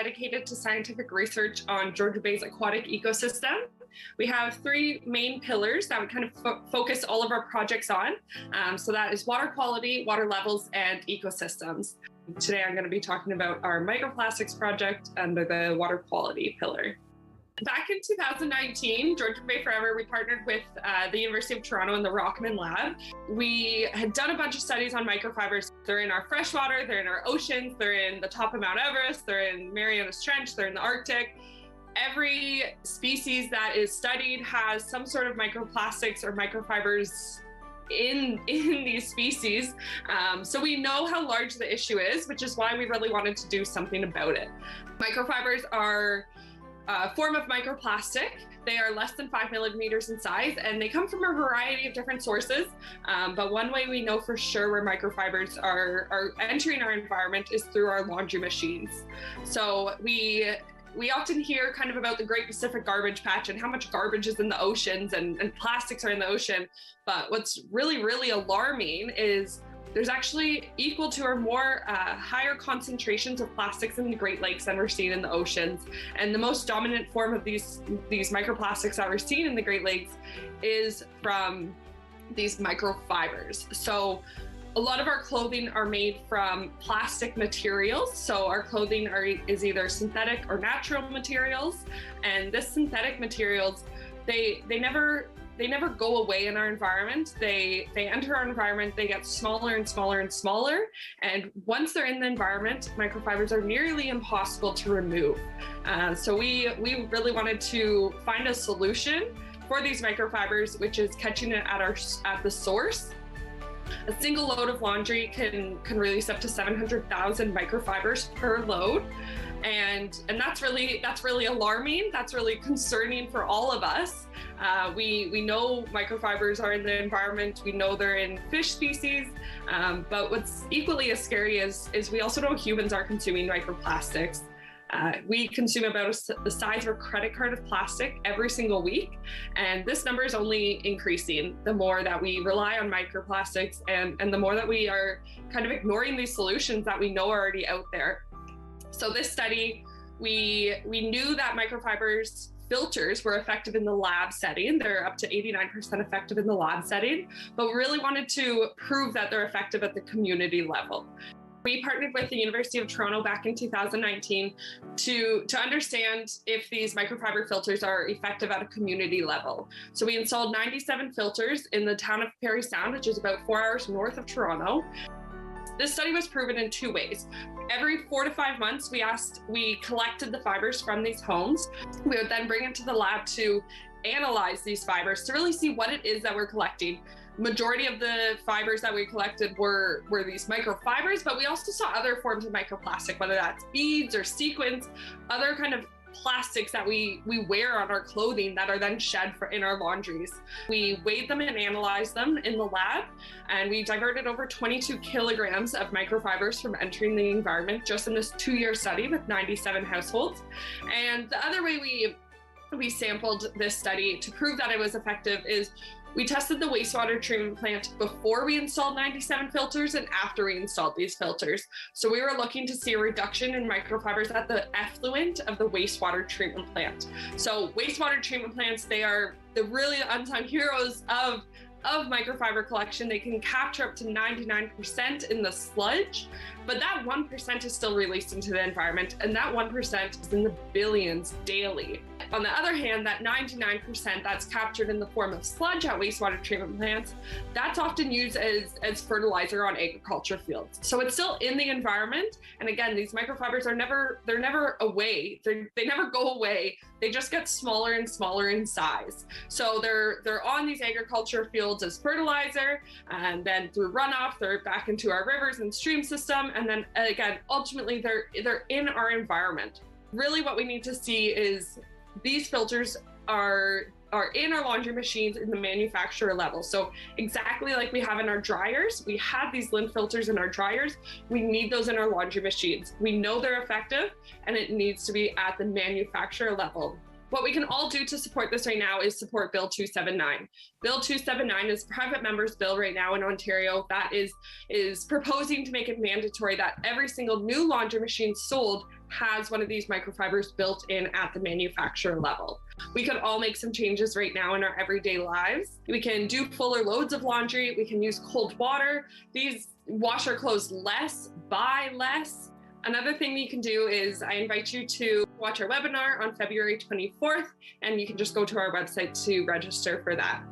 dedicated to scientific research on Georgian Bay's aquatic ecosystem. We have three main pillars that we kind of focus all of our projects on. So that is water quality, water levels, and ecosystems. Today, I'm going to be talking about our microplastics project under the water quality pillar. Back in 2019, Georgian Bay Forever, we partnered with the University of Toronto and the Rockman Lab. We had done a bunch of studies on microfibers. They're in our freshwater, they're in our oceans, they're in the top of Mount Everest, they're in Marianas Trench, they're in the Arctic. Every species that is studied has some sort of microplastics or microfibers in these species. So we know how large the issue is, which is why we really wanted to do something about it. Microfibers are a form of microplastic. They are less than 5 millimeters in size, and they come from a variety of different sources. But one way we know for sure where microfibers are entering our environment is through our laundry machines. So we often hear kind of about the Great Pacific Garbage Patch and how much garbage is in the oceans and plastics are in the ocean. But what's really, really alarming is there's actually equal to or more higher concentrations of plastics in the Great Lakes than we're seeing in the oceans. And the most dominant form of these microplastics that we're seeing in the Great Lakes is from these microfibers. So a lot of our clothing are made from plastic materials. So our clothing is either synthetic or natural materials. And this synthetic materials, they never go away in our environment. They enter our environment, they get smaller and smaller and smaller. And once they're in the environment, microfibers are nearly impossible to remove. So we really wanted to find a solution for these microfibers, which is catching it at the source. A single load of laundry can release up to 700,000 microfibers per load. And that's really alarming. That's really concerning for all of us. We know microfibers are in the environment. We know they're in fish species. But what's equally as scary is we also know humans are consuming microplastics. We consume about the size of a credit card of plastic every single week. And this number is only increasing the more that we rely on microplastics and the more that we are kind of ignoring these solutions that we know are already out there. So this study, we knew that microfibers filters were effective in the lab setting. They're up to 89% effective in the lab setting, but we really wanted to prove that they're effective at the community level. We partnered with the University of Toronto back in 2019 to understand if these microfiber filters are effective at a community level. So we installed 97 filters in the town of Parry Sound, which is about 4 hours north of Toronto. This study was proven in two ways. Every 4 to 5 months, we collected the fibers from these homes. We would then bring it to the lab to analyze these fibers to really see what it is that we're collecting. Majority of the fibers that we collected were these microfibers, but we also saw other forms of microplastic, whether that's beads or sequins, other kind of plastics that we wear on our clothing that are then shed in our laundries. We weighed them and analyzed them in the lab, and we diverted over 22 kilograms of microfibers from entering the environment just in this 2-year study with 97 households. And the other way we sampled this study to prove that it was effective is we tested the wastewater treatment plant before we installed 97 filters and after we installed these filters. So we were looking to see a reduction in microfibers at the effluent of the wastewater treatment plant. So wastewater treatment plants, they are the really unsung heroes of microfiber collection. They can capture up to 99% in the sludge, but that 1% is still released into the environment, and that 1% is in the billions daily. On the other hand, that 99% that's captured in the form of sludge at wastewater treatment plants, that's often used as fertilizer on agriculture fields. So it's still in the environment. And again, these microfibers they're never away. They never go away. They just get smaller and smaller in size. So they're on these agriculture fields as fertilizer, and then through runoff, they're back into our rivers and stream system. And then again, ultimately they're in our environment. Really what we need to see is these filters are in our laundry machines in the manufacturer level. So exactly like we have in our dryers, we have these lint filters in our dryers. We need those in our laundry machines. We know they're effective, and it needs to be at the manufacturer level. What we can all do to support this right now is support Bill 279. Bill 279 is a private member's bill right now in Ontario that is proposing to make it mandatory that every single new laundry machine sold has one of these microfibers built in at the manufacturer level. We could all make some changes right now in our everyday lives. We can do fuller loads of laundry. We can use cold water. Wash our clothes less, buy less. Another thing you can do is I invite you to watch our webinar on February 24th, and you can just go to our website to register for that.